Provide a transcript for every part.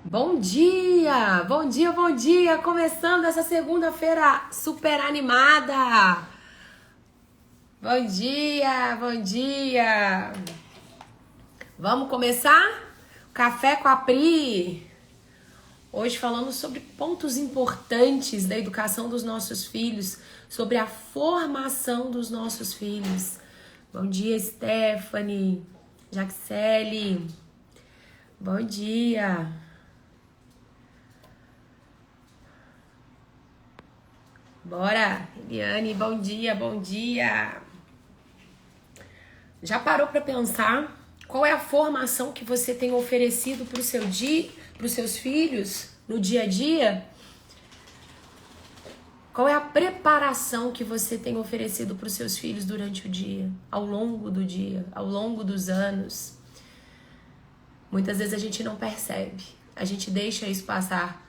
Bom dia! Bom dia, bom dia! Começando essa segunda-feira super animada! Bom dia, bom dia! Vamos começar? Café com a Pri! Hoje falando sobre pontos importantes da educação dos nossos filhos, sobre a formação dos nossos filhos. Bom dia, Stephanie, Jaxele. Bom dia! Bora, Eliane, bom dia, bom dia. Já parou para pensar qual é a formação que você tem oferecido para o seu dia, para os seus filhos no dia a dia? Qual é a preparação que você tem oferecido para os seus filhos durante o dia, ao longo do dia, ao longo dos anos? Muitas vezes a gente não percebe, a gente deixa isso passar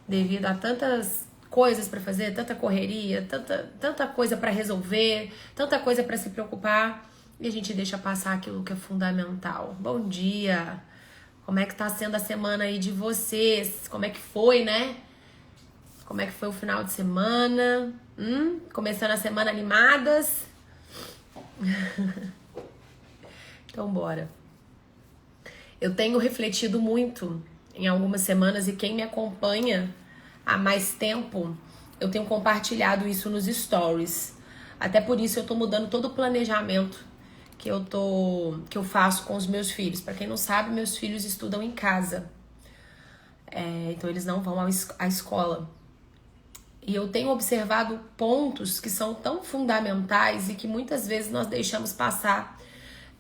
devido a tantas coisas para fazer, tanta correria, tanta coisa para resolver, tanta coisa para se preocupar, e a gente deixa passar aquilo que é fundamental. Bom dia! Como é que tá sendo a semana aí de vocês? Como é que foi, né? Como é que foi o final de semana? Começando a semana animadas? Então bora. Eu tenho refletido muito em algumas semanas, e quem me acompanha há mais tempo, eu tenho compartilhado isso nos stories. Até por isso eu tô mudando todo o planejamento que eu faço com os meus filhos. Para quem não sabe, meus filhos estudam em casa. Então eles não vão à escola. E eu tenho observado pontos que são tão fundamentais e que muitas vezes nós deixamos passar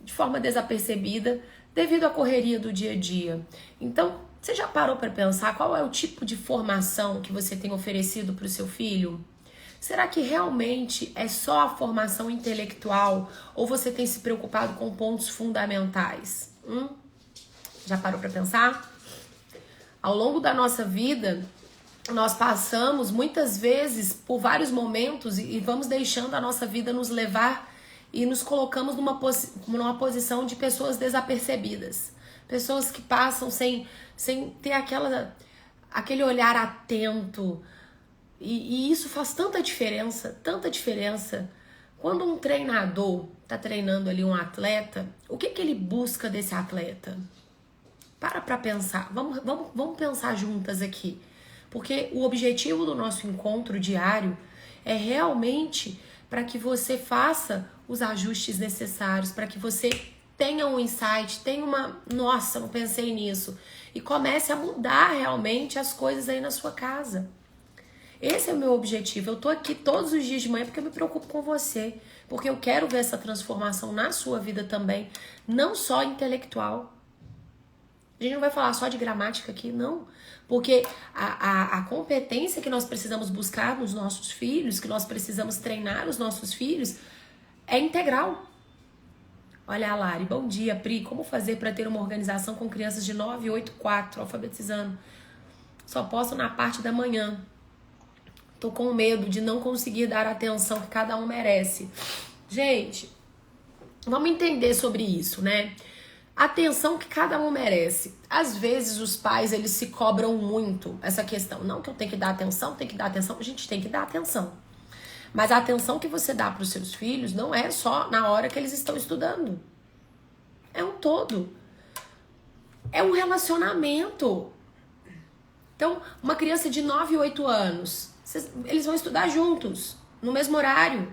de forma desapercebida devido à correria do dia a dia. Então, você já parou para pensar qual é o tipo de formação que você tem oferecido para o seu filho? Será que realmente é só a formação intelectual ou você tem se preocupado com pontos fundamentais? Já parou para pensar? Ao longo da nossa vida, nós passamos muitas vezes por vários momentos e vamos deixando a nossa vida nos levar e nos colocamos numa posição de pessoas desapercebidas. Pessoas que passam sem ter aquele olhar atento. E isso faz tanta diferença. Quando um treinador está treinando ali um atleta, o que ele busca desse atleta? Para pensar. Vamos pensar juntas aqui. Porque o objetivo do nosso encontro diário é realmente para que você faça os ajustes necessários, para que você tenha um insight, tenha nossa, não pensei nisso, e comece a mudar realmente as coisas aí na sua casa. Esse é o meu objetivo. Eu tô aqui todos os dias de manhã porque eu me preocupo com você, porque eu quero ver essa transformação na sua vida também, não só intelectual. A gente não vai falar só de gramática aqui, não. Porque a competência que nós precisamos buscar nos nossos filhos, que nós precisamos treinar os nossos filhos, é integral. Olha a Lari, bom dia, Pri. Como fazer para ter uma organização com crianças de 9, 8, 4, alfabetizando? Só posso na parte da manhã. Tô com medo de não conseguir dar a atenção que cada um merece. Gente, vamos entender sobre isso, né? Atenção que cada um merece. Às vezes os pais, eles se cobram muito essa questão. Não que eu tenho que dar atenção, a gente tem que dar atenção. Mas a atenção que você dá para os seus filhos não é só na hora que eles estão estudando. É um todo. É um relacionamento. Então, uma criança de 9, 8 anos, eles vão estudar juntos, no mesmo horário.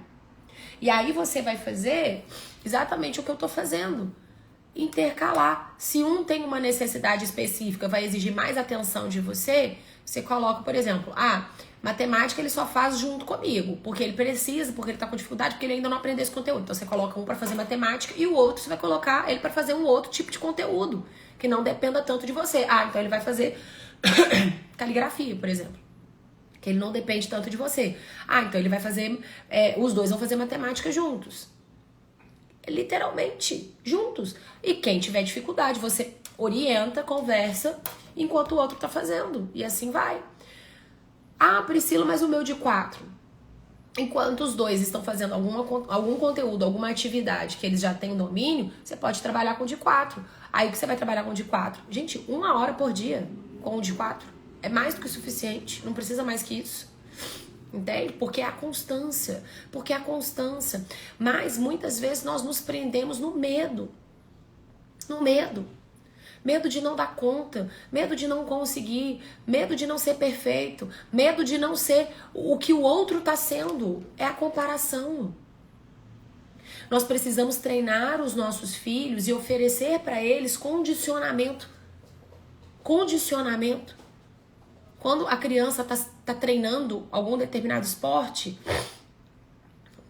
E aí você vai fazer exatamente o que eu tô fazendo. Intercalar. Se um tem uma necessidade específica, vai exigir mais atenção de você, você coloca, por exemplo, matemática ele só faz junto comigo, porque ele precisa, porque ele tá com dificuldade, porque ele ainda não aprendeu esse conteúdo. Então você coloca um para fazer matemática e o outro você vai colocar ele para fazer um outro tipo de conteúdo, que não dependa tanto de você. Então ele vai fazer caligrafia, por exemplo, que ele não depende tanto de você. Então ele vai fazer, os dois vão fazer matemática juntos. Literalmente, juntos. E quem tiver dificuldade, você orienta, conversa, enquanto o outro tá fazendo. E assim vai. Priscila, mas o meu de 4. Enquanto os dois estão fazendo algum conteúdo, alguma atividade que eles já têm domínio, você pode trabalhar com o de 4. Aí que você vai trabalhar com o de 4. Gente, 1 hora por dia com o de 4 é mais do que o suficiente. Não precisa mais que isso. Entende? Porque é a constância. Porque é a constância. Mas muitas vezes nós nos prendemos no medo. No medo. Medo de não dar conta, medo de não conseguir, medo de não ser perfeito, medo de não ser o que o outro está sendo. É a comparação. Nós precisamos treinar os nossos filhos e oferecer para eles condicionamento. Condicionamento. Quando a criança tá treinando algum determinado esporte,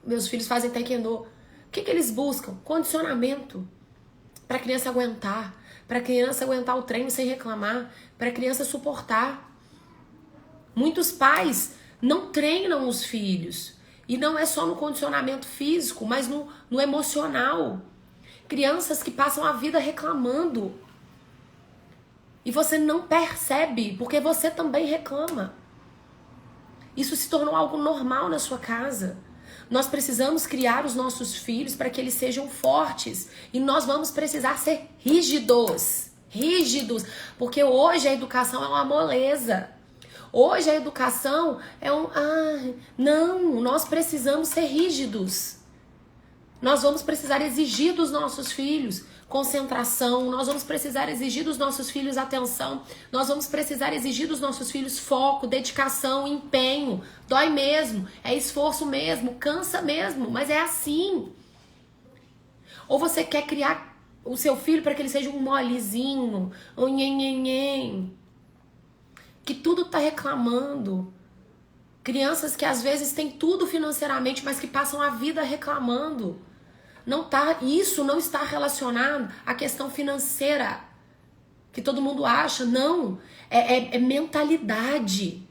meus filhos fazem taekwondo. O que eles buscam? Condicionamento. Para a criança aguentar. Para a criança aguentar o treino sem reclamar. Para a criança suportar. Muitos pais não treinam os filhos. E não é só no condicionamento físico, mas no emocional. Crianças que passam a vida reclamando. E você não percebe, porque você também reclama. Isso se tornou algo normal na sua casa. Nós precisamos criar os nossos filhos para que eles sejam fortes. E nós vamos precisar ser rígidos. Rígidos. Porque hoje a educação é uma moleza. Hoje a educação é não, nós precisamos ser rígidos. Nós vamos precisar exigir dos nossos filhos concentração, nós vamos precisar exigir dos nossos filhos atenção, nós vamos precisar exigir dos nossos filhos foco, dedicação, empenho. Dói mesmo, é esforço mesmo, cansa mesmo, mas é assim. Ou você quer criar o seu filho para que ele seja um molezinho, um nhenhenhen, que tudo tá reclamando. Crianças que às vezes têm tudo financeiramente, mas que passam a vida reclamando. Isso não está relacionado à questão financeira, que todo mundo acha. Não, é mentalidade.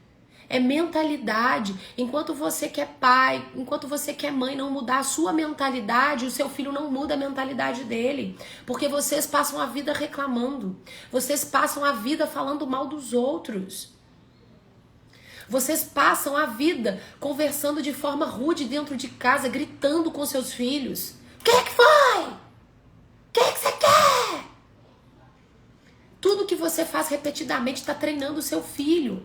É mentalidade. Enquanto você que é pai, enquanto você que é mãe não mudar a sua mentalidade, o seu filho não muda a mentalidade dele. Porque vocês passam a vida reclamando. Vocês passam a vida falando mal dos outros. Vocês passam a vida conversando de forma rude dentro de casa, gritando com seus filhos. O que foi? O que você quer? Tudo que você faz repetidamente está treinando o seu filho.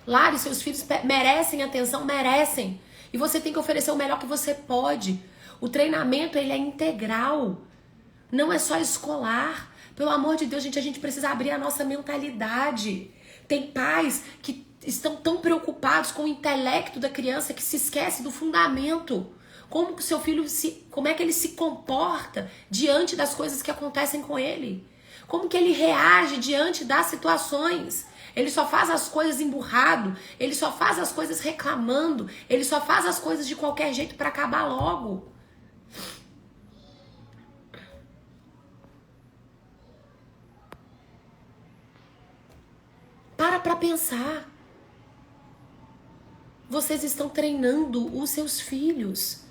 Lari, seus filhos merecem atenção, merecem. E você tem que oferecer o melhor que você pode. O treinamento, ele é integral. Não é só escolar. Pelo amor de Deus, gente, a gente precisa abrir a nossa mentalidade. Tem pais que estão tão preocupados com o intelecto da criança que se esquece do fundamento. Como que o seu filho como é que ele se comporta diante das coisas que acontecem com ele? Como que ele reage diante das situações? Ele só faz as coisas emburrado, ele só faz as coisas reclamando, ele só faz as coisas de qualquer jeito para acabar logo. Para pensar. Vocês estão treinando os seus filhos.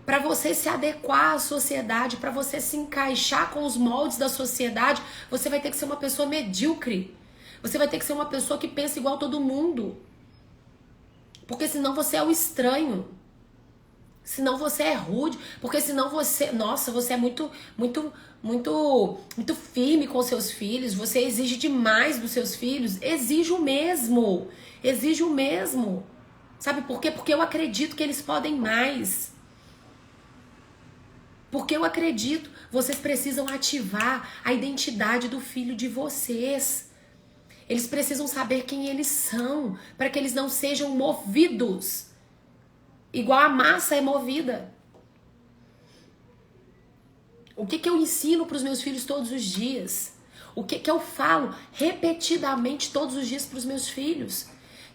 Para você se adequar à sociedade, para você se encaixar com os moldes da sociedade, você vai ter que ser uma pessoa medíocre. Você vai ter que ser uma pessoa que pensa igual todo mundo. Porque senão você é o estranho. Senão você é rude. Porque senão você é muito firme com seus filhos. Você exige demais dos seus filhos. Exige o mesmo. Exige o mesmo. Sabe por quê? Porque eu acredito que eles podem mais. Porque eu acredito, vocês precisam ativar a identidade do filho de vocês. Eles precisam saber quem eles são, para que eles não sejam movidos, igual a massa é movida. O que eu ensino para os meus filhos todos os dias? O que eu falo repetidamente todos os dias para os meus filhos?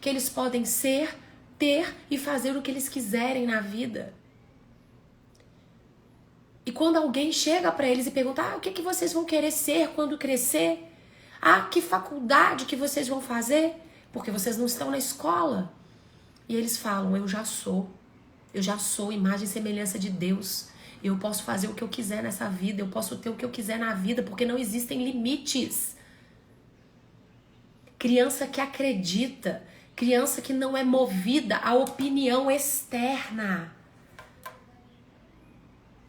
Que eles podem ser, ter e fazer o que eles quiserem na vida. E quando alguém chega para eles e pergunta, o que vocês vão querer ser quando crescer? Que faculdade que vocês vão fazer? Porque vocês não estão na escola. E eles falam, eu já sou imagem e semelhança de Deus. Eu posso fazer o que eu quiser nessa vida, eu posso ter o que eu quiser na vida, porque não existem limites. Criança que acredita, criança que não é movida à opinião externa.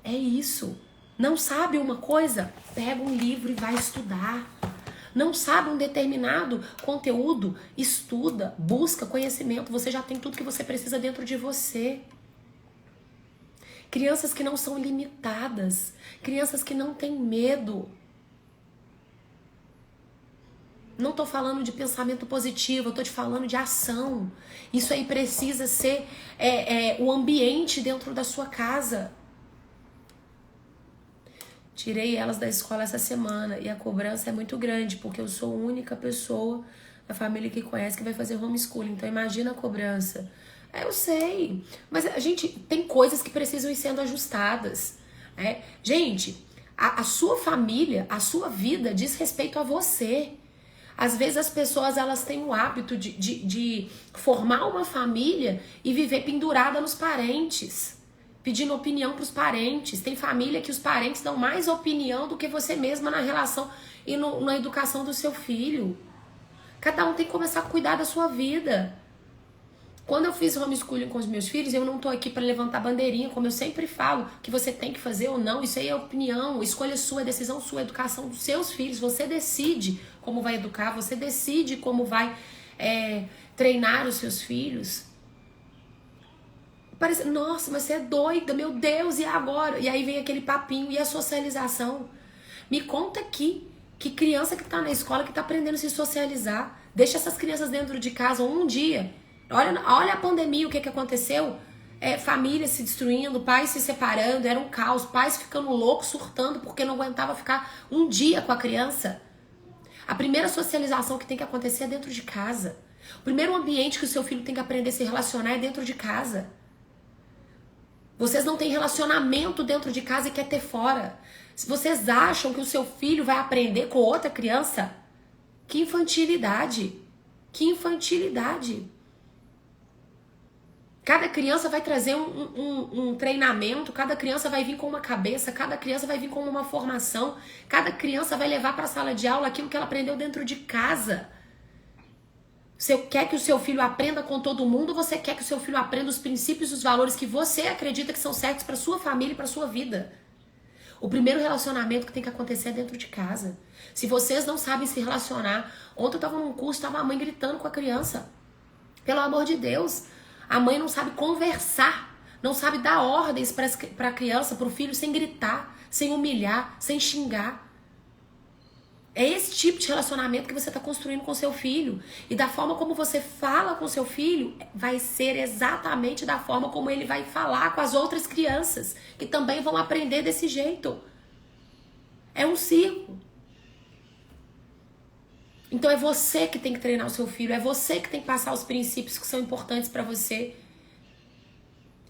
É isso. Não sabe uma coisa? Pega um livro e vai estudar. Não sabe um determinado conteúdo? Estuda, busca conhecimento. Você já tem tudo que você precisa dentro de você. Crianças que não são limitadas. Crianças que não têm medo. Não tô falando de pensamento positivo, eu tô te falando de ação. Isso aí precisa ser o ambiente dentro da sua casa. Tirei elas da escola essa semana e a cobrança é muito grande, porque eu sou a única pessoa da família que conhece que vai fazer homeschooling. Então imagina a cobrança. Eu sei, mas a gente tem coisas que precisam ir sendo ajustadas. Gente, a sua família, a sua vida diz respeito a você. Às vezes as pessoas elas têm o hábito de formar uma família e viver pendurada nos parentes, pedindo opinião para os parentes. Tem família que os parentes dão mais opinião do que você mesma na relação e na educação do seu filho. Cada um tem que começar a cuidar da sua vida. Quando eu fiz homeschooling com os meus filhos, eu não tô aqui para levantar bandeirinha, como eu sempre falo, que você tem que fazer ou não. Isso aí é opinião, escolha sua, decisão sua, educação dos seus filhos. Você decide como vai educar, você decide como vai treinar os seus filhos. Parece, nossa, mas você é doida, meu Deus, e agora? E aí vem aquele papinho, e a socialização? Me conta aqui, que criança que tá na escola, que tá aprendendo a se socializar, deixa essas crianças dentro de casa um dia. Olha a pandemia, o que aconteceu? Famílias se destruindo, pais se separando, era um caos, pais ficando loucos, surtando, porque não aguentava ficar um dia com a criança. A primeira socialização que tem que acontecer é dentro de casa. O primeiro ambiente que o seu filho tem que aprender a se relacionar é dentro de casa. Vocês não têm relacionamento dentro de casa e quer ter fora. Se vocês acham que o seu filho vai aprender com outra criança, que infantilidade. Que infantilidade. Cada criança vai trazer um treinamento, cada criança vai vir com uma cabeça, cada criança vai vir com uma formação, cada criança vai levar para a sala de aula aquilo que ela aprendeu dentro de casa. Você quer que o seu filho aprenda com todo mundo, ou você quer que o seu filho aprenda os princípios e os valores que você acredita que são certos para sua família e para sua vida? O primeiro relacionamento que tem que acontecer é dentro de casa. Se vocês não sabem se relacionar, ontem eu estava num curso, estava a mãe gritando com a criança. Pelo amor de Deus, a mãe não sabe conversar, não sabe dar ordens para a criança, para o filho, sem gritar, sem humilhar, sem xingar. É esse tipo de relacionamento que você está construindo com seu filho. E da forma como você fala com seu filho, vai ser exatamente da forma como ele vai falar com as outras crianças, que também vão aprender desse jeito. É um ciclo. Então é você que tem que treinar o seu filho, é você que tem que passar os princípios que são importantes para você.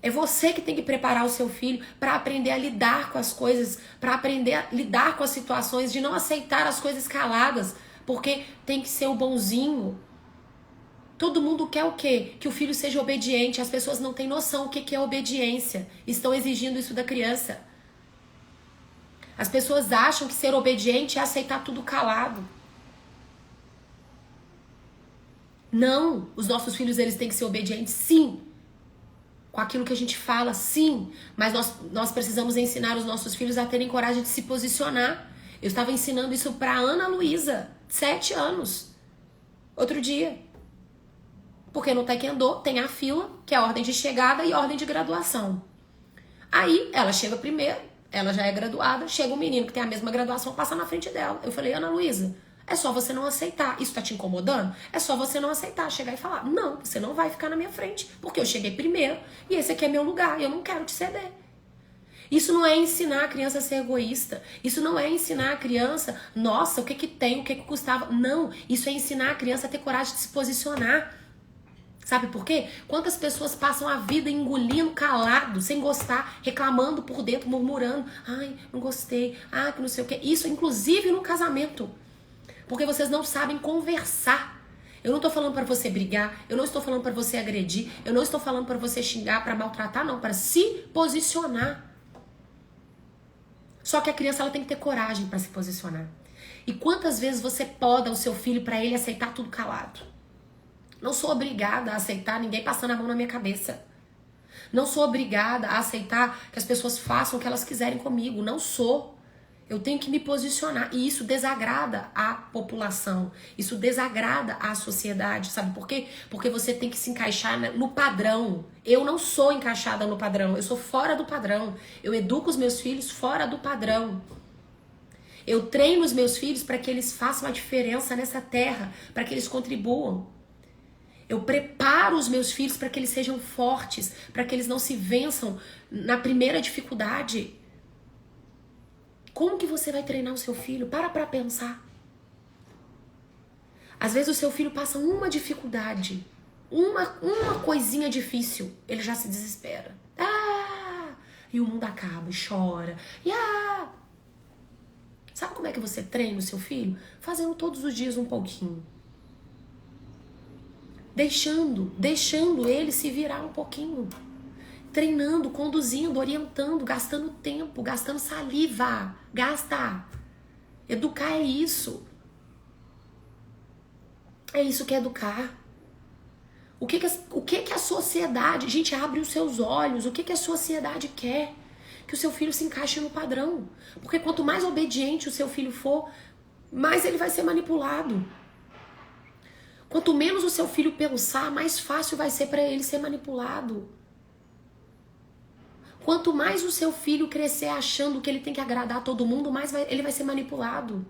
É você que tem que preparar o seu filho para aprender a lidar com as coisas, para aprender a lidar com as situações, de não aceitar as coisas caladas, porque tem que ser o bonzinho. Todo mundo quer o quê? Que o filho seja obediente. As pessoas não têm noção o que é obediência. Estão exigindo isso da criança. As pessoas acham que ser obediente é aceitar tudo calado. Não, os nossos filhos eles têm que ser obedientes, sim. Com aquilo que a gente fala, sim. Mas nós precisamos ensinar os nossos filhos a terem coragem de se posicionar. Eu estava ensinando isso para Ana Luísa, 7 anos. Outro dia. Porque no Taekwondo tem a fila, que é a ordem de chegada e a ordem de graduação. Aí ela chega primeiro, ela já é graduada, chega um menino que tem a mesma graduação, passa na frente dela. Eu falei, Ana Luísa, é só você não aceitar. Isso tá te incomodando? É só você não aceitar, chegar e falar, não, você não vai ficar na minha frente, porque eu cheguei primeiro e esse aqui é meu lugar, eu não quero te ceder. Isso não é ensinar a criança a ser egoísta. Isso não é ensinar a criança, nossa, o que tem, o que custava. Não, isso é ensinar a criança a ter coragem de se posicionar. Sabe por quê? Quantas pessoas passam a vida engolindo calado, sem gostar, reclamando por dentro, murmurando, ai, não gostei, ah, que não sei o quê. Isso, inclusive no casamento. Porque vocês não sabem conversar. Eu não tô falando para você brigar, eu não estou falando para você agredir, eu não estou falando para você xingar, para maltratar, não, para se posicionar. Só que a criança ela tem que ter coragem para se posicionar. E quantas vezes você poda o seu filho para ele aceitar tudo calado? Não sou obrigada a aceitar ninguém passando a mão na minha cabeça. Não sou obrigada a aceitar que as pessoas façam o que elas quiserem comigo. Não sou. Eu tenho que me posicionar. E isso desagrada a população. Isso desagrada a sociedade. Sabe por quê? Porque você tem que se encaixar no padrão. Eu não sou encaixada no padrão. Eu sou fora do padrão. Eu educo os meus filhos fora do padrão. Eu treino os meus filhos para que eles façam a diferença nessa terra. Para que eles contribuam. Eu preparo os meus filhos para que eles sejam fortes. Para que eles não se vençam na primeira dificuldade. Como que você vai treinar o seu filho? Para pensar. Às vezes o seu filho passa uma dificuldade, uma coisinha difícil, ele já se desespera. E o mundo acaba, e chora. Sabe como é que você treina o seu filho? Fazendo todos os dias um pouquinho. Deixando ele se virar um pouquinho. Treinando, conduzindo, orientando, gastando tempo, gastando saliva. Gasta. Educar é isso. É isso que é educar. O que a sociedade... Gente, abre os seus olhos. O que a sociedade quer? Que o seu filho se encaixe no padrão. Porque quanto mais obediente o seu filho for, mais ele vai ser manipulado. Quanto menos o seu filho pensar, mais fácil vai ser para ele ser manipulado. Quanto mais o seu filho crescer achando que ele tem que agradar todo mundo, mais ele vai ser manipulado.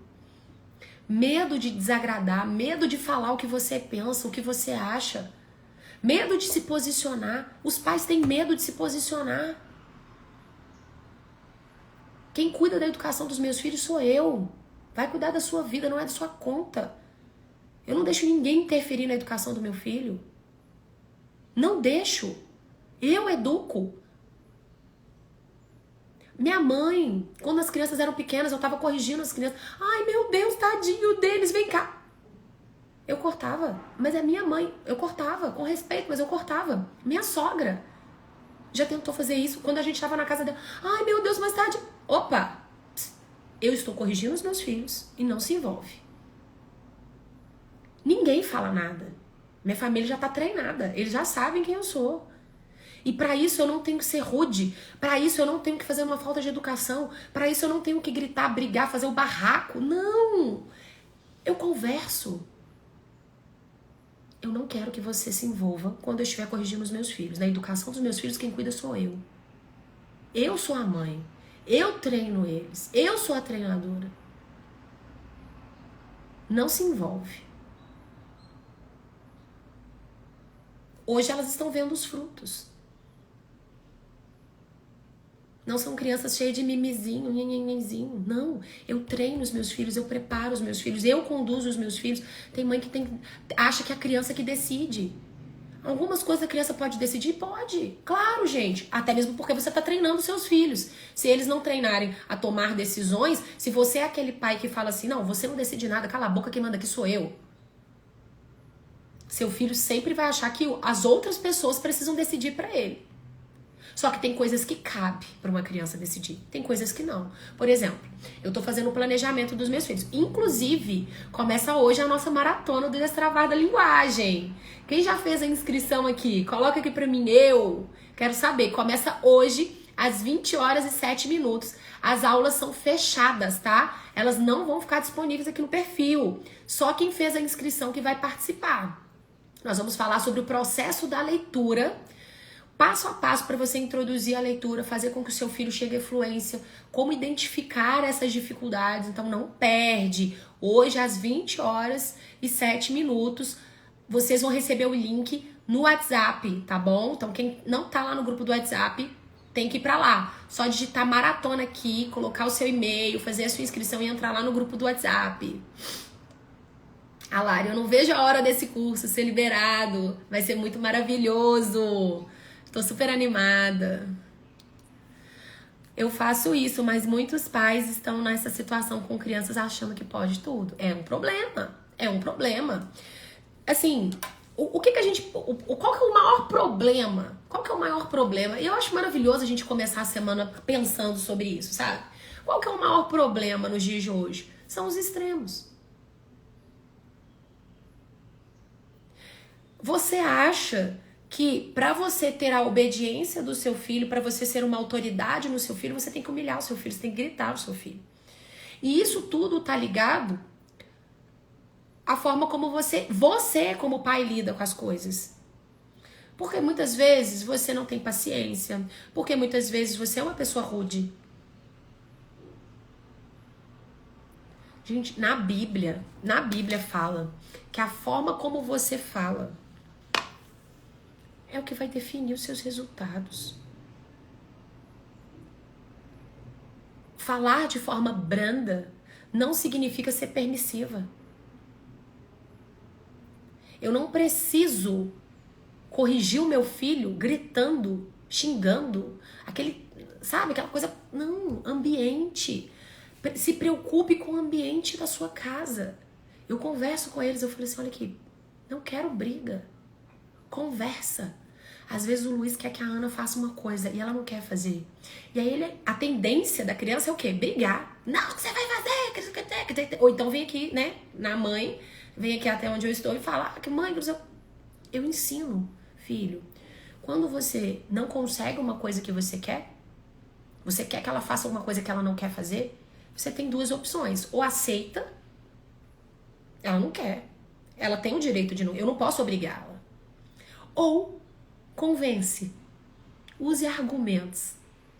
Medo de desagradar, medo de falar o que você pensa, o que você acha. Medo de se posicionar. Os pais têm medo de se posicionar. Quem cuida da educação dos meus filhos sou eu. Vai cuidar da sua vida, não é da sua conta. Eu não deixo ninguém interferir na educação do meu filho. Não deixo. Eu educo. Minha mãe, quando as crianças eram pequenas, eu tava corrigindo as crianças. Ai, meu Deus, tadinho deles, vem cá. Eu cortava, mas é minha mãe. Eu cortava, com respeito, mas eu cortava. Minha sogra já tentou fazer isso quando a gente tava na casa dela. Ai, meu Deus, mas tadinho. Opa, eu estou corrigindo os meus filhos e não se envolve. Ninguém fala nada. Minha família já tá treinada, eles já sabem quem eu sou. E para isso eu não tenho que ser rude, para isso eu não tenho que fazer uma falta de educação, para isso eu não tenho que gritar, brigar, fazer o barraco. Não! Eu converso. Eu não quero que você se envolva quando eu estiver corrigindo os meus filhos. Na educação dos meus filhos, quem cuida sou eu. Eu sou a mãe. Eu treino eles. Eu sou a treinadora. Não se envolve. Hoje elas estão vendo os frutos. Não são crianças cheias de mimizinho, nhenhenhenzinho. Não, eu treino os meus filhos, eu preparo os meus filhos, eu conduzo os meus filhos. Tem mãe que acha que é a criança que decide. Algumas coisas a criança pode decidir? Pode. Claro, gente. Até mesmo porque você está treinando seus filhos. Se eles não treinarem a tomar decisões, se você é aquele pai que fala assim, não, você não decide nada, cala a boca, quem manda aqui sou eu. Seu filho sempre vai achar que as outras pessoas precisam decidir para ele. Só que tem coisas que cabe para uma criança decidir. Tem coisas que não. Por exemplo, eu tô fazendo o planejamento dos meus filhos. Inclusive, começa hoje a nossa maratona do Destravar da Linguagem. Quem já fez a inscrição aqui? Coloca aqui para mim. Eu quero saber. Começa hoje às 20h07. As aulas são fechadas, tá? Elas não vão ficar disponíveis aqui no perfil. Só quem fez a inscrição que vai participar. Nós vamos falar sobre o processo da leitura, passo a passo para você introduzir a leitura, fazer com que o seu filho chegue à fluência, como identificar essas dificuldades. Então não perde. Hoje às 20h07, vocês vão receber o link no WhatsApp, tá bom? Então quem não tá lá no grupo do WhatsApp tem que ir para lá. Só digitar maratona aqui, colocar o seu e-mail, fazer a sua inscrição e entrar lá no grupo do WhatsApp. Ah, Lari, eu não vejo a hora desse curso ser liberado. Vai ser muito maravilhoso. Estou super animada. Eu faço isso, mas muitos pais estão nessa situação com crianças achando que pode tudo. É um problema. É um problema. Assim, qual que é o maior problema? Qual que é o maior problema? E eu acho maravilhoso a gente começar a semana pensando sobre isso, sabe? Qual que é o maior problema nos dias de hoje? São os extremos. Você acha que para você ter a obediência do seu filho, para você ser uma autoridade no seu filho, você tem que humilhar o seu filho, você tem que gritar o seu filho. E isso tudo tá ligado à forma como você como pai lida com as coisas. Porque muitas vezes você não tem paciência, porque muitas vezes você é uma pessoa rude. Gente, na Bíblia fala que a forma como você fala é o que vai definir os seus resultados. Falar de forma branda não significa ser permissiva. Eu não preciso corrigir o meu filho gritando, xingando, aquela coisa. Não, ambiente. Se preocupe com o ambiente da sua casa. Eu converso com eles, eu falo assim, olha aqui, não quero briga. Conversa. Às vezes o Luiz quer que a Ana faça uma coisa e ela não quer fazer. E aí a tendência da criança é o quê? Brigar. Não, o que você vai fazer? Ou então vem aqui, né, na mãe, vem aqui até onde eu estou e fala, que mãe, eu ensino, filho. Quando você não consegue uma coisa que você quer que ela faça uma coisa que ela não quer fazer, você tem duas opções. Ou aceita, ela não quer. Ela tem o direito de não, eu não posso obrigá-la. Ou convence. Use argumentos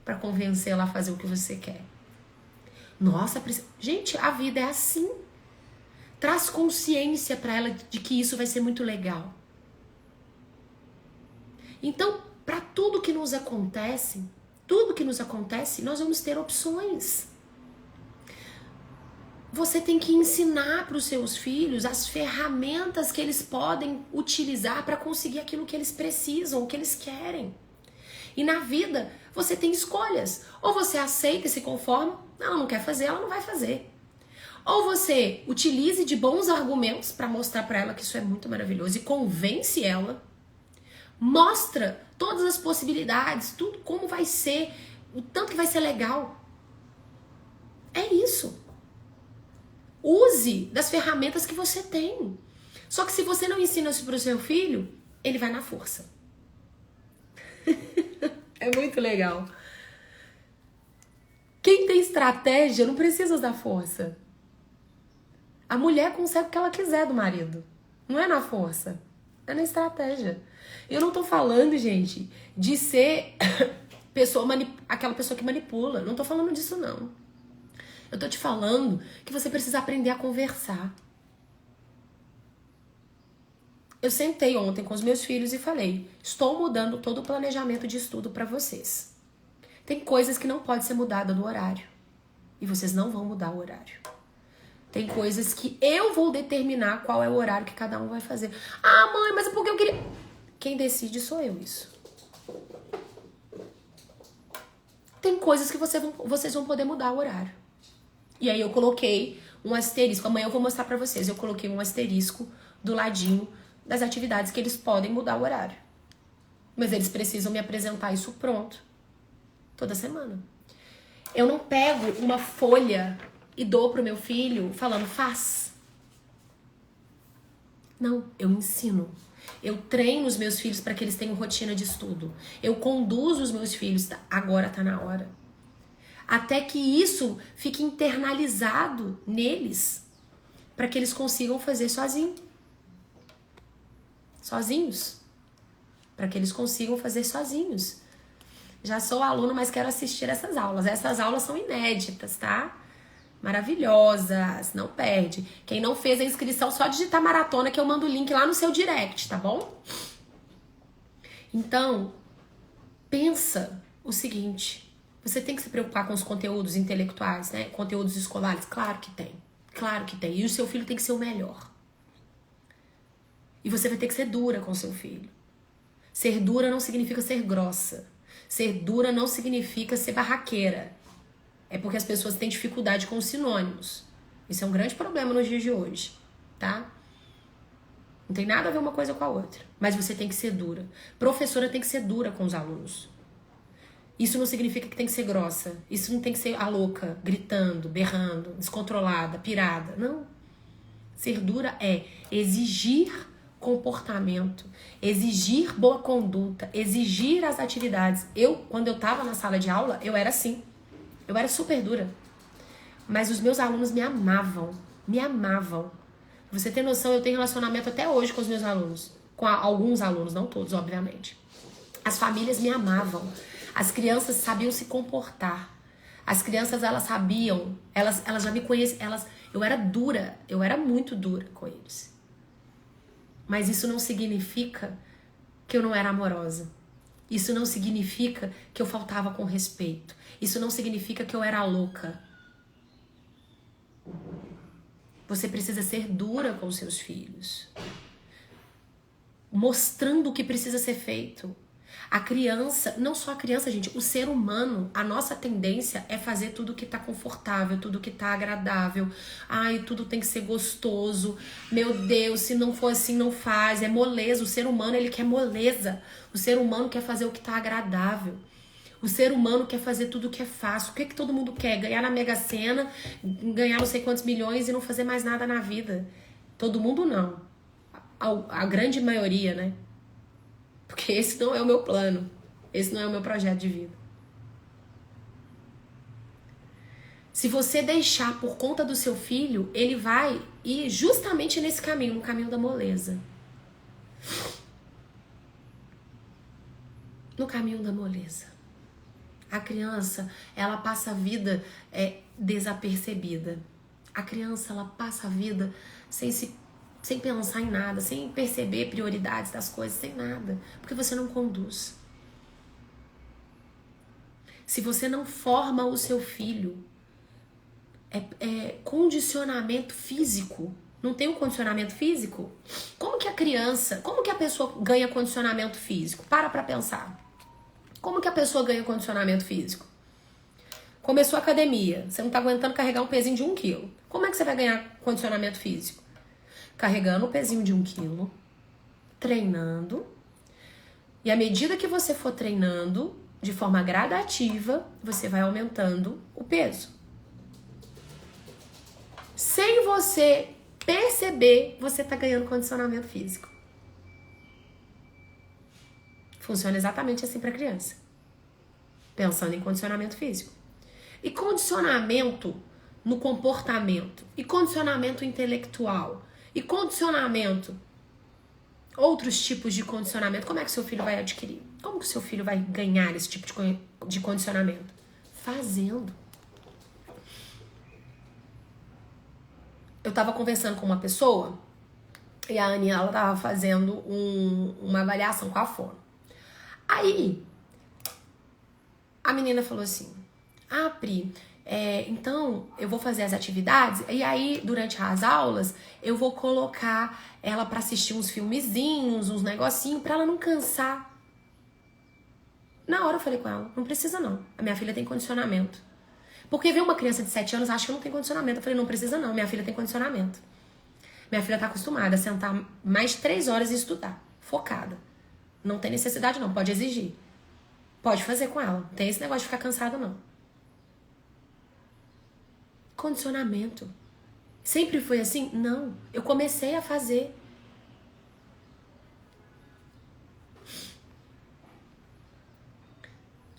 para convencê-la a fazer o que você quer. Nossa, gente, a vida é assim. Traz consciência para ela de que isso vai ser muito legal. Então, para tudo que nos acontece, nós vamos ter opções. Você tem que ensinar para os seus filhos as ferramentas que eles podem utilizar para conseguir aquilo que eles precisam, o que eles querem. E na vida, você tem escolhas. Ou você aceita e se conforma, ela não quer fazer, ela não vai fazer. Ou você utilize de bons argumentos para mostrar para ela que isso é muito maravilhoso e convence ela. Mostra todas as possibilidades, tudo como vai ser, o tanto que vai ser legal. É isso. Use das ferramentas que você tem. Só que se você não ensina isso para o seu filho, ele vai na força. É muito legal. Quem tem estratégia não precisa usar força. A mulher consegue o que ela quiser do marido. Não é na força, é na estratégia. Eu não tô falando, gente, de ser aquela pessoa que manipula. Não tô falando disso, não. Eu tô te falando que você precisa aprender a conversar. Eu sentei ontem com os meus filhos e falei, estou mudando todo o planejamento de estudo para vocês. Tem coisas que não pode ser mudada no horário. E vocês não vão mudar o horário. Tem coisas que eu vou determinar qual é o horário que cada um vai fazer. Ah, mãe, mas é porque eu queria... Quem decide sou eu, isso. Tem coisas que vocês vão poder mudar o horário. E aí eu coloquei um asterisco. Amanhã eu vou mostrar pra vocês. Eu coloquei um asterisco do ladinho das atividades que eles podem mudar o horário. Mas eles precisam me apresentar isso pronto. Toda semana. Eu não pego uma folha e dou pro meu filho falando, faz. Não, eu ensino. Eu treino os meus filhos para que eles tenham rotina de estudo. Eu conduzo os meus filhos. Agora tá na hora. Até que isso fique internalizado neles, para que eles consigam fazer sozinhos. Para que eles consigam fazer sozinhos. Já sou aluno, mas quero assistir essas aulas. Essas aulas são inéditas, tá? Maravilhosas, não perde. Quem não fez a inscrição, só digitar maratona que eu mando o link lá no seu direct, tá bom? Então, pensa o seguinte... Você tem que se preocupar com os conteúdos intelectuais, né? Conteúdos escolares? Claro que tem. Claro que tem. E o seu filho tem que ser o melhor. E você vai ter que ser dura com o seu filho. Ser dura não significa ser grossa. Ser dura não significa ser barraqueira. É porque as pessoas têm dificuldade com os sinônimos. Isso é um grande problema nos dias de hoje, tá? Não tem nada a ver uma coisa com a outra. Mas você tem que ser dura. Professora tem que ser dura com os alunos. Isso não significa que tem que ser grossa. Isso não tem que ser a louca, gritando, berrando, descontrolada, pirada. Não. Ser dura é exigir comportamento, exigir boa conduta, exigir as atividades. Quando eu tava na sala de aula, eu era assim. Eu era super dura. Mas os meus alunos me amavam. Me amavam. Pra você ter noção, eu tenho relacionamento até hoje com os meus alunos. Com alguns alunos, não todos, obviamente. As famílias me amavam. As crianças sabiam se comportar. As crianças, elas sabiam, elas já me conheciam, eu era dura, eu era muito dura com eles. Mas isso não significa que eu não era amorosa. Isso não significa que eu faltava com respeito. Isso não significa que eu era louca. Você precisa ser dura com seus filhos, mostrando o que precisa ser feito. A criança, não só a criança, gente, o ser humano, a nossa tendência é fazer tudo que tá confortável, tudo que tá agradável. Ai, tudo tem que ser gostoso. Meu Deus, se não for assim, não faz. É moleza. O ser humano, ele quer moleza. O ser humano quer fazer o que tá agradável. O ser humano quer fazer tudo o que é fácil. O que todo mundo quer? Ganhar na Mega Sena, ganhar não sei quantos milhões e não fazer mais nada na vida. Todo mundo não. A grande maioria, né? Porque esse não é o meu plano. Esse não é o meu projeto de vida. Se você deixar por conta do seu filho, ele vai ir justamente nesse caminho, no caminho da moleza. No caminho da moleza. A criança, ela passa a vida desapercebida. A criança, ela passa a vida sem pensar em nada, sem perceber prioridades das coisas, sem nada. Porque você não conduz. Se você não forma o seu filho, condicionamento físico. Não tem um condicionamento físico? Como que a pessoa ganha condicionamento físico? Para pra pensar. Como que a pessoa ganha condicionamento físico? Começou a academia, você não tá aguentando carregar um pezinho de 1 quilo. Como é que você vai ganhar condicionamento físico? Carregando o pezinho de 1 quilo, treinando. E à medida que você for treinando, de forma gradativa, você vai aumentando o peso. Sem você perceber, você tá ganhando condicionamento físico. Funciona exatamente assim para criança. Pensando em condicionamento físico. E condicionamento no comportamento. E condicionamento intelectual. E condicionamento. Outros tipos de condicionamento. Como é que seu filho vai adquirir? Como que seu filho vai ganhar esse tipo de condicionamento? Fazendo. Eu tava conversando com uma pessoa. E a Aninha, ela tava fazendo uma avaliação com a fono. Aí, a menina falou assim, Pri, então eu vou fazer as atividades e aí durante as aulas eu vou colocar ela pra assistir uns filmezinhos, uns negocinhos, pra ela não cansar. Na hora eu falei com ela, não precisa não, a minha filha tem condicionamento. Porque ver uma criança de 7 anos acha que não tem condicionamento. Eu falei, não precisa não, minha filha tem condicionamento. Minha filha tá acostumada a sentar mais de 3 horas e estudar, focada. Não tem necessidade não, pode exigir. Pode fazer com ela, não tem esse negócio de ficar cansada não. Condicionamento. Sempre foi assim? Não, eu comecei a fazer.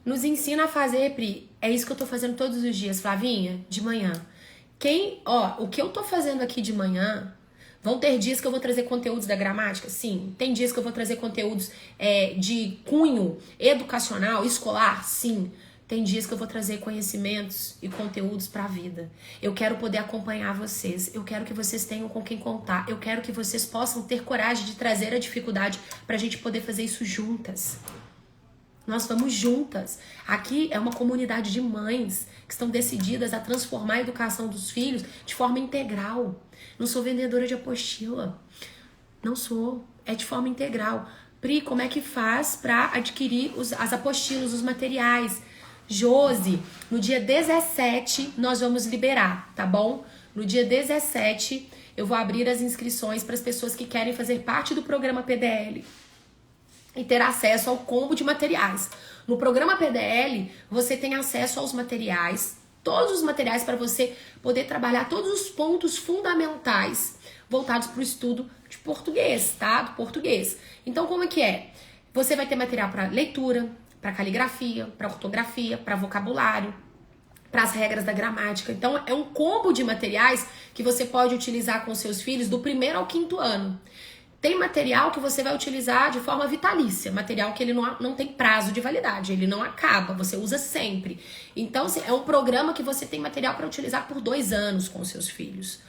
Nos ensina a fazer, Pri. É isso que eu tô fazendo todos os dias, Flavinha, de manhã. O que eu tô fazendo aqui de manhã... Vão ter dias que eu vou trazer conteúdos da gramática? Sim. Tem dias que eu vou trazer conteúdos de cunho educacional, escolar? Sim. Tem dias que eu vou trazer conhecimentos e conteúdos para a vida. Eu quero poder acompanhar vocês. Eu quero que vocês tenham com quem contar. Eu quero que vocês possam ter coragem de trazer a dificuldade para a gente poder fazer isso juntas. Nós vamos juntas. Aqui é uma comunidade de mães que estão decididas a transformar a educação dos filhos de forma integral. Não sou vendedora de apostila. Não sou. É de forma integral. Pri, como é que faz para adquirir as apostilas, os materiais? Josi, no dia 17 nós vamos liberar, tá bom? No dia 17 eu vou abrir as inscrições para as pessoas que querem fazer parte do programa PDL e ter acesso ao combo de materiais. No programa PDL, você tem acesso aos materiais, todos os materiais para você poder trabalhar todos os pontos fundamentais, voltados para o estudo de português, tá? Do português. Então, como é que é? Você vai ter material para leitura, para caligrafia, para ortografia, para vocabulário, para as regras da gramática. Então, é um combo de materiais que você pode utilizar com seus filhos do 1º ao 5º ano. Tem material que você vai utilizar de forma vitalícia, material que ele não tem prazo de validade, ele não acaba, você usa sempre. Então, é um programa que você tem material para utilizar por 2 anos com seus filhos.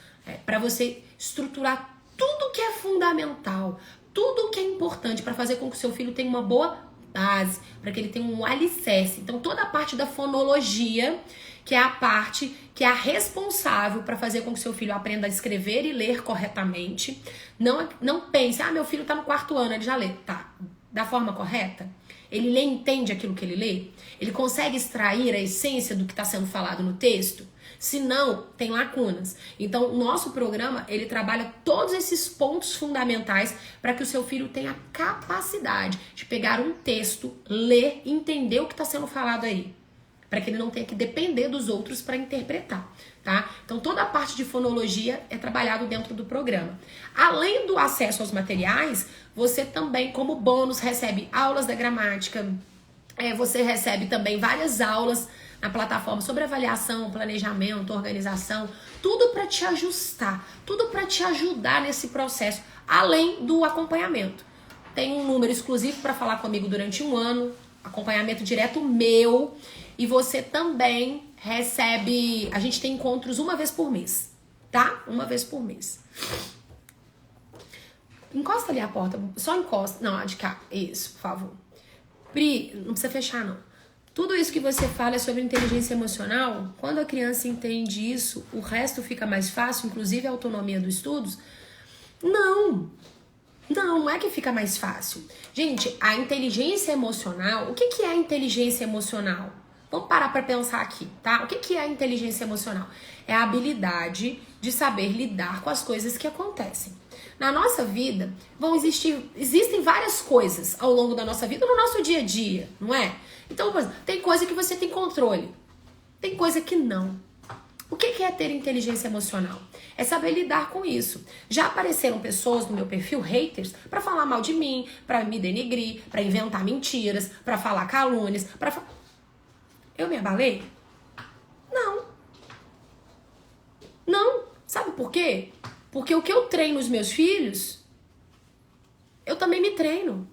Para você estruturar tudo que é fundamental, tudo que é importante para fazer com que o seu filho tenha uma boa base, para que ele tenha um alicerce. Então, toda a parte da fonologia, que é a parte que é a responsável para fazer com que seu filho aprenda a escrever e ler corretamente. Não pense, meu filho tá no 4º ano, ele já lê. Tá, da forma correta? Ele lê e entende aquilo que ele lê? Ele consegue extrair a essência do que está sendo falado no texto? Se não, tem lacunas. Então, o nosso programa, ele trabalha todos esses pontos fundamentais para que o seu filho tenha capacidade de pegar um texto, ler e entender o que está sendo falado aí. Para que ele não tenha que depender dos outros para interpretar, tá? Então, toda a parte de fonologia é trabalhado dentro do programa. Além do acesso aos materiais, você também, como bônus, recebe aulas da gramática, você recebe também várias aulas na plataforma sobre avaliação, planejamento, organização, tudo para te ajustar, tudo para te ajudar nesse processo, além do acompanhamento. Tem um número exclusivo para falar comigo durante 1 ano, acompanhamento direto meu, e você também recebe, a gente tem encontros 1 vez por mês, tá? 1 vez por mês. Encosta ali a porta, só encosta, não, a de cá, isso, por favor. Pri, não precisa fechar não. Tudo isso que você fala é sobre inteligência emocional. Quando a criança entende isso, o resto fica mais fácil, inclusive a autonomia dos estudos? Não é que fica mais fácil. Gente, a inteligência emocional, o que é a inteligência emocional? Vamos parar para pensar aqui, tá? O que é a inteligência emocional? É a habilidade de saber lidar com as coisas que acontecem. Na nossa vida, existem várias coisas ao longo da nossa vida, no nosso dia a dia, não é? Então, por exemplo, tem coisa que você tem controle, tem coisa que não. O que é ter inteligência emocional? É saber lidar com isso. Já apareceram pessoas no meu perfil, haters, pra falar mal de mim, pra me denigrir, pra inventar mentiras, pra falar calúnias, Eu me abalei? Não. Sabe por quê? Porque o que eu treino os meus filhos, eu também me treino.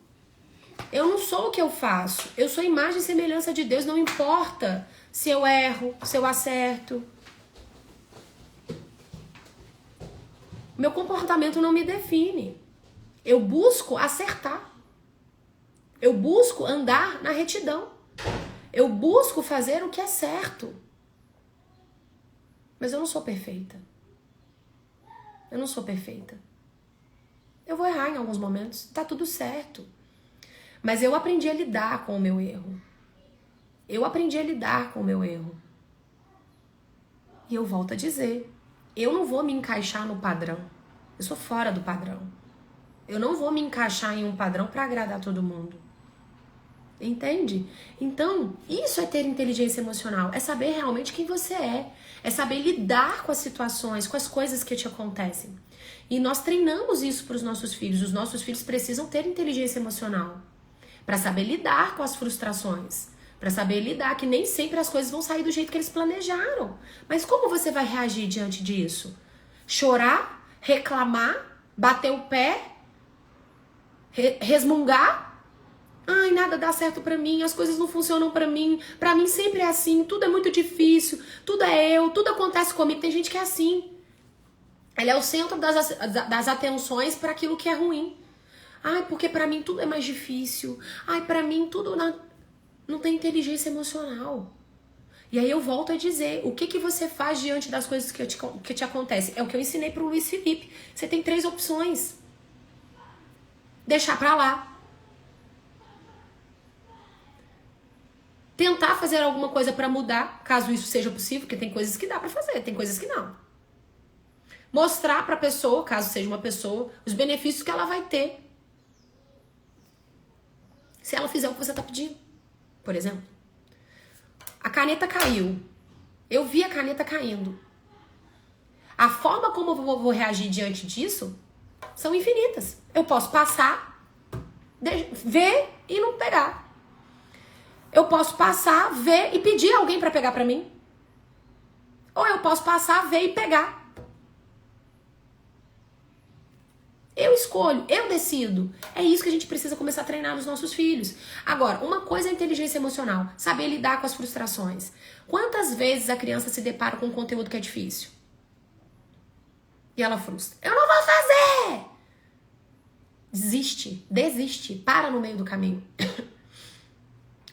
Eu não sou o que eu faço. Eu sou imagem e semelhança de Deus. Não importa se eu erro, se eu acerto. Meu comportamento não me define. Eu busco acertar. Eu busco andar na retidão. Eu busco fazer o que é certo. Mas eu não sou perfeita. Eu não sou perfeita. Eu vou errar em alguns momentos. Tá tudo certo. Mas eu aprendi a lidar com o meu erro. Eu aprendi a lidar com o meu erro. E eu volto a dizer, eu não vou me encaixar no padrão. Eu sou fora do padrão. Eu não vou me encaixar em um padrão para agradar todo mundo. Entende? Então, isso é ter inteligência emocional. É saber realmente quem você é. É saber lidar com as situações, com as coisas que te acontecem. E nós treinamos isso para os nossos filhos. Os nossos filhos precisam ter inteligência emocional. Para saber lidar com as frustrações. Para saber lidar que nem sempre as coisas vão sair do jeito que eles planejaram. Mas como você vai reagir diante disso? Chorar? Reclamar? Bater o pé? Resmungar? Ai, nada dá certo pra mim, as coisas não funcionam pra mim sempre é assim, tudo é muito difícil, tudo é eu, tudo acontece comigo. Tem gente que é assim. Ela é o centro das atenções para aquilo que é ruim. Ai, porque pra mim tudo é mais difícil. Ai, pra mim tudo não tem inteligência emocional. E aí eu volto a dizer, o que você faz diante das coisas que te acontecem? É o que eu ensinei pro Luiz Felipe. Você tem 3 opções. Deixar pra lá. Tentar fazer alguma coisa pra mudar, caso isso seja possível, porque tem coisas que dá pra fazer, tem coisas que não. Mostrar pra pessoa, caso seja uma pessoa, os benefícios que ela vai ter se ela fizer o que você tá pedindo. Por exemplo, a caneta caiu. Eu vi a caneta caindo. A forma como eu vou reagir diante disso são infinitas. Eu posso passar, ver e não pegar. Eu posso passar, ver e pedir alguém para pegar para mim. Ou eu posso passar, ver e pegar. Eu escolho, eu decido. É isso que a gente precisa começar a treinar nos nossos filhos. Agora, uma coisa é inteligência emocional, saber lidar com as frustrações. Quantas vezes a criança se depara com um conteúdo que é difícil? E ela frustra. Eu não vou fazer! Desiste, para no meio do caminho.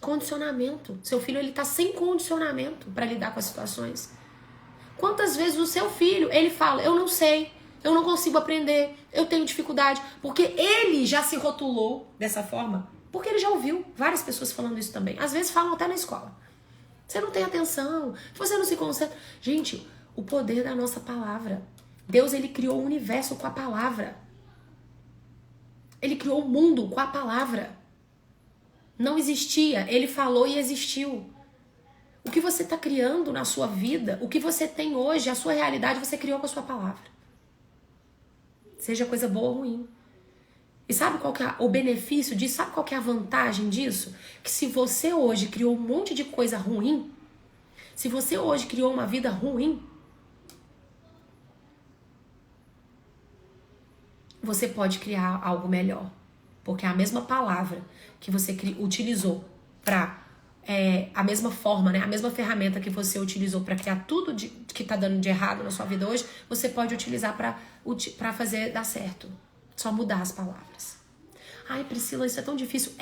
Condicionamento. Seu filho, ele tá sem condicionamento para lidar com as situações. Quantas vezes o seu filho, ele fala, eu não sei, eu não consigo aprender, eu tenho dificuldade, porque ele já se rotulou dessa forma, porque ele já ouviu várias pessoas falando isso também. Às vezes falam até na escola. Você não tem atenção, você não se concentra. Gente, o poder da nossa palavra. Deus, ele criou o universo com a palavra. Ele criou o mundo com a palavra. Não existia, ele falou e existiu. O que você está criando na sua vida, o que você tem hoje, a sua realidade, você criou com a sua palavra. Seja coisa boa ou ruim. E sabe qual que é o benefício disso? Sabe qual que é a vantagem disso? Que se você hoje criou um monte de coisa ruim, se você hoje criou uma vida ruim, você pode criar algo melhor. Porque a mesma palavra que você utilizou para... a mesma forma, né? A mesma ferramenta que você utilizou para criar tudo que tá dando de errado na sua vida hoje, você pode utilizar para fazer dar certo. Só mudar as palavras. Ai, Priscila, isso é tão difícil.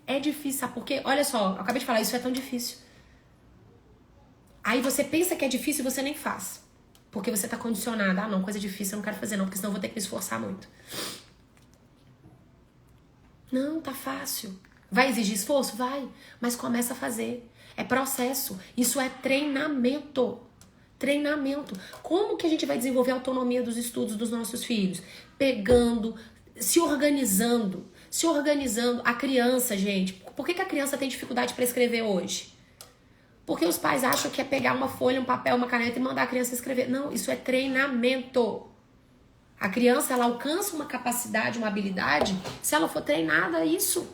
É difícil, sabe por quê? Olha só, eu acabei de falar, isso é tão difícil. Aí você pensa que é difícil e você nem faz. Porque você tá condicionada. Ah, não, coisa difícil eu não quero fazer não, porque senão eu vou ter que me esforçar muito. Não, tá fácil. Vai exigir esforço? Vai. Mas começa a fazer. É processo. Isso é treinamento. Treinamento. Como que a gente vai desenvolver a autonomia dos estudos dos nossos filhos? Pegando, se organizando. Se organizando. A criança, gente. Por que a criança tem dificuldade para escrever hoje? Porque os pais acham que é pegar uma folha, um papel, uma caneta e mandar a criança escrever. Não, isso é treinamento. A criança, ela alcança uma capacidade, uma habilidade, se ela for treinada a isso.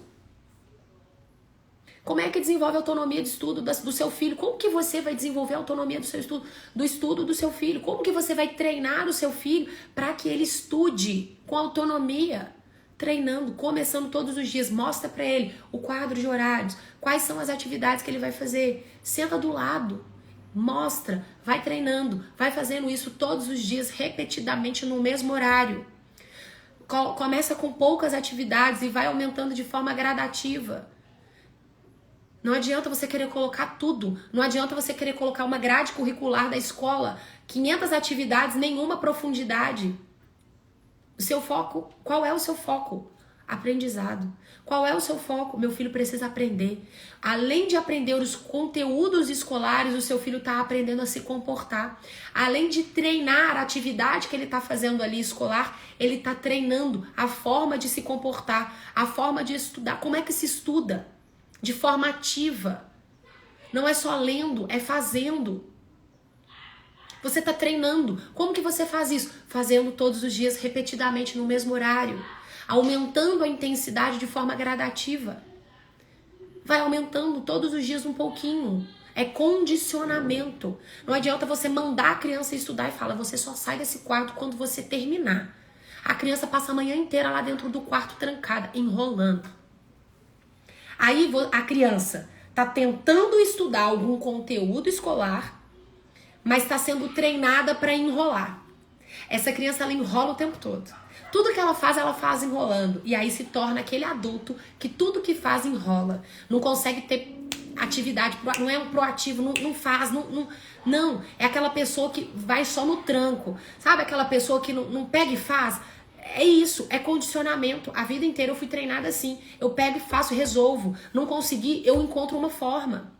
Como é que desenvolve a autonomia de estudo do seu filho? Como que você vai desenvolver a autonomia do seu estudo, do estudo do seu filho? Como que você vai treinar o seu filho para que ele estude com autonomia? Treinando, começando todos os dias. Mostra para ele o quadro de horários, quais são as atividades que ele vai fazer. Senta do lado, mostra, vai treinando, vai fazendo isso todos os dias, repetidamente no mesmo horário. Começa com poucas atividades e vai aumentando de forma gradativa. Não adianta você querer colocar tudo. Não adianta você querer colocar uma grade curricular da escola, 500 atividades, nenhuma profundidade. O seu foco, qual é o seu foco? Aprendizado. Qual é o seu foco? Meu filho precisa aprender. Além de aprender os conteúdos escolares, o seu filho está aprendendo a se comportar. Além de treinar a atividade que ele está fazendo ali escolar, ele está treinando a forma de se comportar, a forma de estudar. Como é que se estuda? De forma ativa. Não é só lendo, é fazendo. Você está treinando. Como que você faz isso? Fazendo todos os dias, repetidamente, no mesmo horário. Aumentando a intensidade de forma gradativa. Vai aumentando todos os dias um pouquinho. É condicionamento. Não adianta você mandar a criança estudar e falar, você só sai desse quarto quando você terminar. A criança passa a manhã inteira lá dentro do quarto trancada, enrolando. Aí a criança está tentando estudar algum conteúdo escolar, mas está sendo treinada para enrolar. Essa criança, ela enrola o tempo todo. Tudo que ela faz enrolando. E aí se torna aquele adulto que tudo que faz enrola. Não consegue ter atividade, não é um proativo, não faz, não. É aquela pessoa que vai só no tranco. Sabe aquela pessoa que não pega e faz? É isso, é condicionamento. A vida inteira eu fui treinada assim. Eu pego e faço, resolvo. Não consegui, eu encontro uma forma.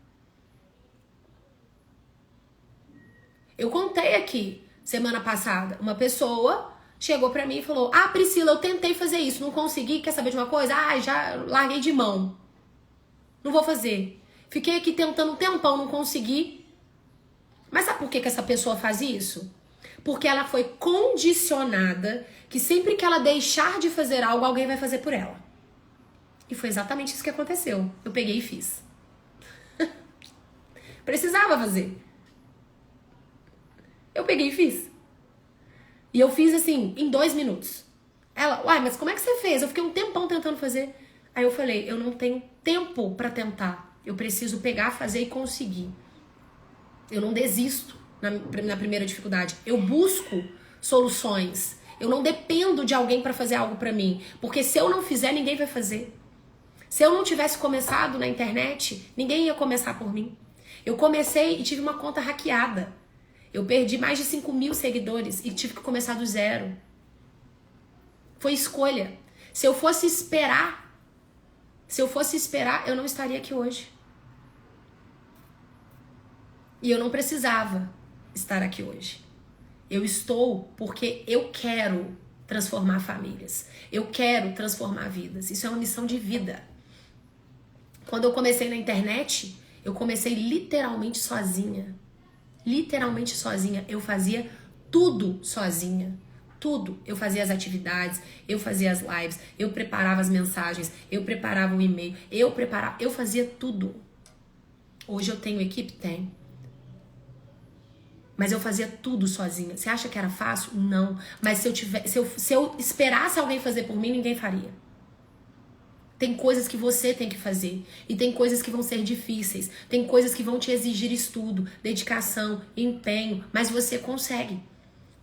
Eu contei aqui, semana passada, uma pessoa chegou pra mim e falou, ah, Priscila, eu tentei fazer isso, não consegui, quer saber de uma coisa? Ah, já larguei de mão. Não vou fazer. Fiquei aqui tentando um tempão, não consegui. Mas sabe por que essa pessoa faz isso? Porque ela foi condicionada que sempre que ela deixar de fazer algo, alguém vai fazer por ela. E foi exatamente isso que aconteceu. Eu peguei e fiz. Precisava fazer. Eu peguei e fiz. E eu fiz assim, em 2 minutos. Ela, uai, mas como é que você fez? Eu fiquei um tempão tentando fazer. Aí eu falei, eu não tenho tempo pra tentar. Eu preciso pegar, fazer e conseguir. Eu não desisto na primeira dificuldade. Eu busco soluções. Eu não dependo de alguém pra fazer algo pra mim. Porque se eu não fizer, ninguém vai fazer. Se eu não tivesse começado na internet, ninguém ia começar por mim. Eu comecei e tive uma conta hackeada. Eu perdi mais de 5.000 seguidores e tive que começar do zero. Foi escolha. Se eu fosse esperar, eu não estaria aqui hoje. E eu não precisava estar aqui hoje. Eu estou porque eu quero transformar famílias. Eu quero transformar vidas. Isso é uma missão de vida. Quando eu comecei na internet, eu comecei literalmente sozinha. Literalmente sozinha. Eu fazia tudo sozinha. Tudo. Eu fazia as atividades, eu fazia as lives, eu preparava as mensagens, eu preparava o e-mail, eu fazia tudo. Hoje eu tenho equipe? Tenho. Mas eu fazia tudo sozinha. Você acha que era fácil? Não. Mas se eu esperasse alguém fazer por mim, ninguém faria. Tem coisas que você tem que fazer. E tem coisas que vão ser difíceis. Tem coisas que vão te exigir estudo, dedicação, empenho. Mas você consegue.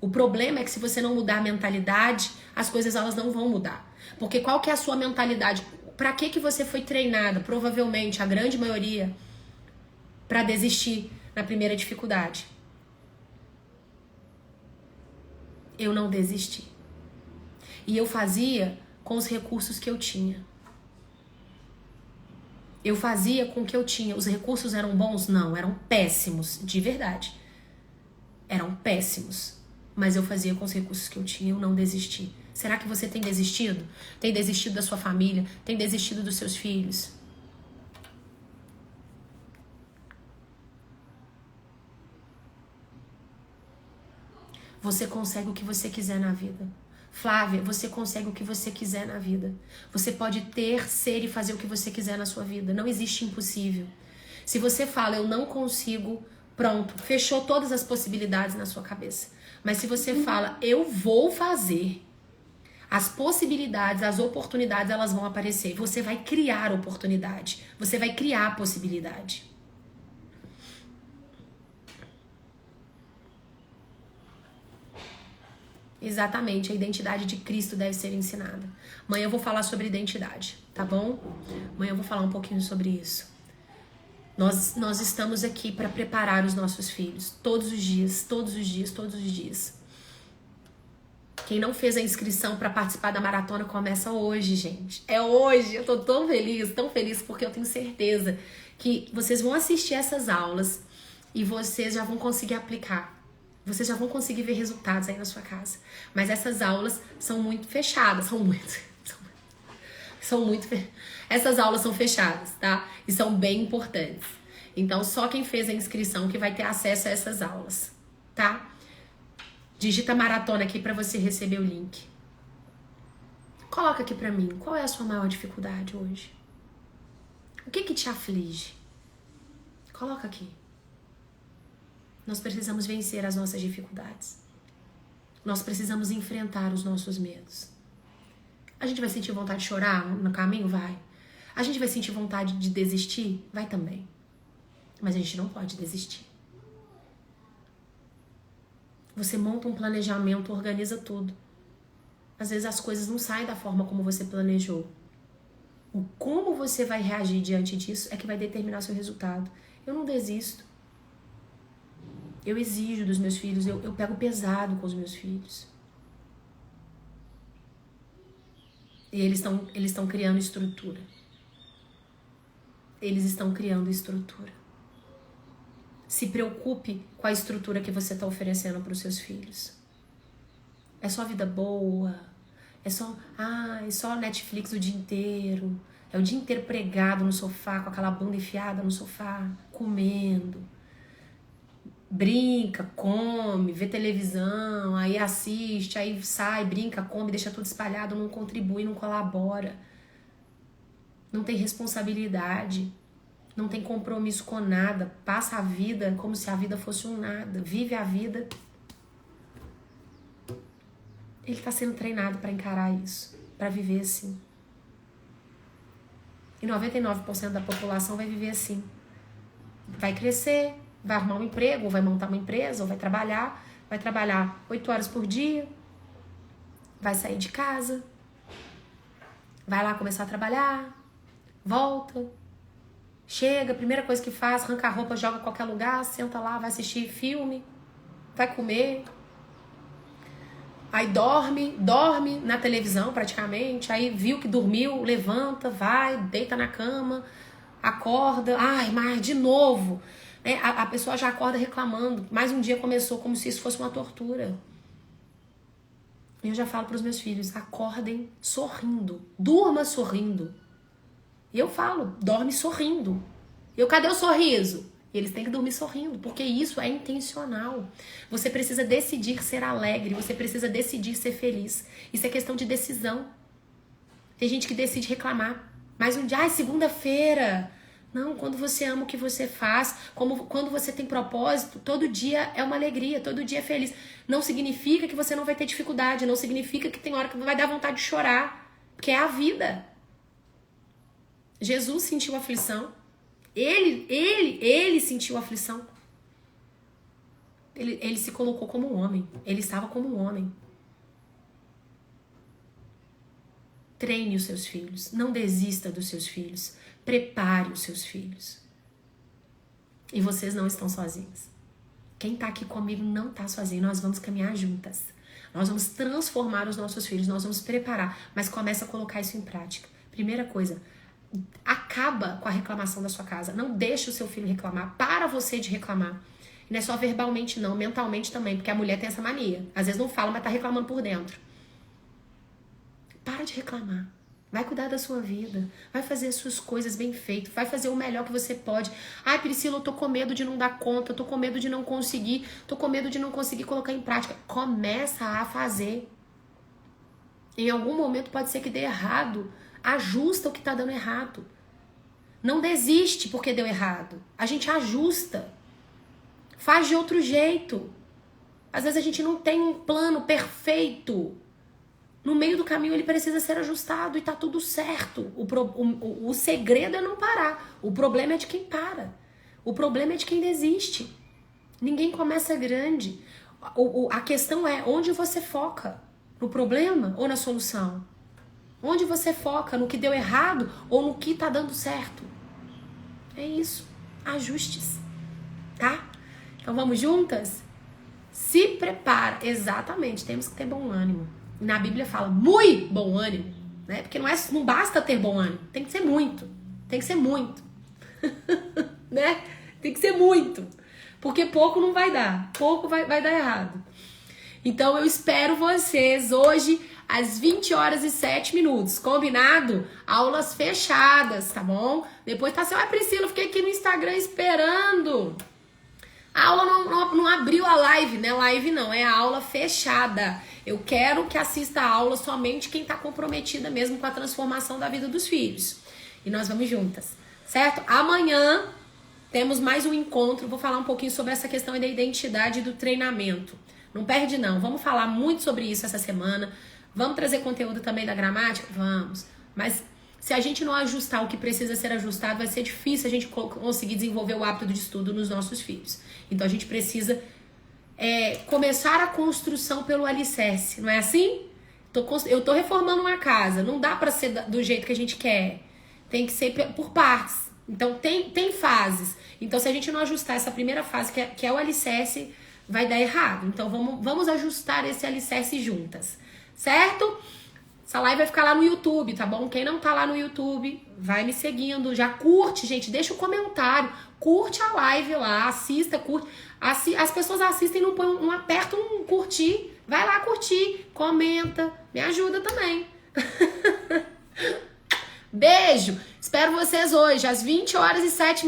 O problema é que se você não mudar a mentalidade, as coisas elas não vão mudar. Porque qual que é a sua mentalidade? Pra que você foi treinada? Provavelmente, a grande maioria, pra desistir na primeira dificuldade. Eu não desisti. E eu fazia com os recursos que eu tinha. Eu fazia com o que eu tinha. Os recursos eram bons? Não, eram péssimos, de verdade. Eram péssimos. Mas eu fazia com os recursos que eu tinha, eu não desisti. Será que você tem desistido? Tem desistido da sua família? Tem desistido dos seus filhos? Você consegue o que você quiser na vida. Flávia, você consegue o que você quiser na vida. Você pode ter, ser e fazer o que você quiser na sua vida. Não existe impossível. Se você fala, eu não consigo, pronto, fechou todas as possibilidades na sua cabeça. Mas se você fala, eu vou fazer, as possibilidades, as oportunidades, elas vão aparecer. Você vai criar oportunidade. Você vai criar possibilidade. Exatamente, a identidade de Cristo deve ser ensinada. Amanhã eu vou falar sobre identidade, tá bom? Amanhã eu vou falar um pouquinho sobre isso. Nós estamos aqui para preparar os nossos filhos todos os dias, todos os dias, todos os dias. Quem não fez a inscrição para participar da maratona começa hoje, gente. É hoje. Eu tô tão feliz porque eu tenho certeza que vocês vão assistir essas aulas e vocês já vão conseguir aplicar. Vocês já vão conseguir ver resultados aí na sua casa. Mas essas aulas são muito fechadas, essas aulas são fechadas, tá? E são bem importantes. Então, só quem fez a inscrição que vai ter acesso a essas aulas, tá? Digita maratona aqui pra você receber o link. Coloca aqui pra mim, qual é a sua maior dificuldade hoje? O que te aflige? Coloca aqui. Nós precisamos vencer as nossas dificuldades. Nós precisamos enfrentar os nossos medos. A gente vai sentir vontade de chorar no caminho? Vai. A gente vai sentir vontade de desistir? Vai também. Mas a gente não pode desistir. Você monta um planejamento, organiza tudo. Às vezes as coisas não saem da forma como você planejou. O como você vai reagir diante disso é que vai determinar o seu resultado. Eu não desisto. Eu exijo dos meus filhos, eu pego pesado com os meus filhos. E eles estão criando estrutura. Eles estão criando estrutura. Se preocupe com a estrutura que você está oferecendo para os seus filhos. É só vida boa, é só Netflix o dia inteiro. É o dia inteiro pregado no sofá, com aquela bunda enfiada no sofá, comendo. brinca, come, vê televisão, aí assiste, aí sai, brinca, come, deixa tudo espalhado, não contribui, não colabora, não tem responsabilidade, não tem compromisso com nada, passa a vida como se a vida fosse um nada, vive a vida. Ele tá sendo treinado para encarar isso, para viver assim. E 99% da população vai viver assim. Vai crescer, vai arrumar um emprego, ou vai montar uma empresa, ou vai trabalhar 8 horas por dia, vai sair de casa, vai lá começar a trabalhar, volta, chega, primeira coisa que faz, arranca a roupa, joga em qualquer lugar, senta lá, vai assistir filme, vai comer, aí dorme na televisão praticamente, aí viu que dormiu, levanta, vai, deita na cama, acorda, ai, mas de novo, né? A pessoa já acorda reclamando, mais um dia começou como se isso fosse uma tortura. Eu já falo para os meus filhos, acordem sorrindo, durma sorrindo. E eu falo, dorme sorrindo. Cadê o sorriso? E eles têm que dormir sorrindo, porque isso é intencional. Você precisa decidir ser alegre, você precisa decidir ser feliz. Isso é questão de decisão. Tem gente que decide reclamar. Mais um dia, ai, segunda-feira. Não, quando você ama o que você faz, quando você tem propósito, todo dia é uma alegria, todo dia é feliz. Não significa que você não vai ter dificuldade, não significa que tem hora que vai dar vontade de chorar, porque é a vida. Jesus sentiu aflição. Ele sentiu aflição. Ele se colocou como um homem. Ele estava como um homem. Treine os seus filhos. Não desista dos seus filhos. Prepare os seus filhos. E vocês não estão sozinhos. Quem está aqui comigo não está sozinho. Nós vamos caminhar juntas. Nós vamos transformar os nossos filhos. Nós vamos preparar. Mas começa a colocar isso em prática. Primeira coisa, acaba com a reclamação da sua casa. Não deixe o seu filho reclamar. Para você de reclamar. E não é só verbalmente não, mentalmente também. Porque a mulher tem essa mania. Às vezes não fala, mas tá reclamando por dentro. Para de reclamar. Vai cuidar da sua vida. Vai fazer as suas coisas bem feitas. Vai fazer o melhor que você pode. Ai, Priscila, eu tô com medo de não dar conta. Eu tô com medo de não conseguir. Tô com medo de não conseguir colocar em prática. Começa a fazer. Em algum momento pode ser que dê errado. Ajusta o que tá dando errado. Não desiste porque deu errado. A gente ajusta. Faz de outro jeito. Às vezes a gente não tem um plano perfeito. No meio do caminho ele precisa ser ajustado e tá tudo certo. O segredo é não parar. O problema é de quem para. O problema é de quem desiste. Ninguém começa grande. A questão é onde você foca. No problema ou na solução? Onde você foca? No que deu errado ou no que tá dando certo? É isso. Ajustes. Tá? Então vamos juntas? Se prepara. Exatamente. Temos que ter bom ânimo. Na Bíblia fala muito bom ânimo, né? Porque não basta ter bom ânimo, tem que ser muito. Tem que ser muito. Né? Tem que ser muito. Porque pouco não vai dar. Pouco vai dar errado. Então eu espero vocês hoje às 20h07. Combinado? Aulas fechadas, tá bom? Depois tá assim, Priscila, eu fiquei aqui no Instagram esperando. A aula não abriu a live, né? Live não, é a aula fechada. Eu quero que assista a aula somente quem tá comprometida mesmo com a transformação da vida dos filhos. E nós vamos juntas, certo? Amanhã temos mais um encontro. Vou falar um pouquinho sobre essa questão da identidade e do treinamento. Não perde não, vamos falar muito sobre isso essa semana. Vamos trazer conteúdo também da gramática? Vamos. Mas se a gente não ajustar o que precisa ser ajustado, vai ser difícil a gente conseguir desenvolver o hábito de estudo nos nossos filhos. Então a gente precisa começar a construção pelo alicerce, não é assim? Eu tô reformando uma casa, não dá pra ser do jeito que a gente quer. Tem que ser por partes. Então tem fases. Então se a gente não ajustar essa primeira fase, que é o alicerce, vai dar errado. Então vamos ajustar esse alicerce juntas, certo? Essa live vai ficar lá no YouTube, tá bom? Quem não tá lá no YouTube, vai me seguindo. Já curte, gente, deixa o comentário. Curte a live lá, assista, curte. As pessoas assistem e não apertam um curtir. Vai lá curtir, comenta, me ajuda também. Beijo, espero vocês hoje às 20h07.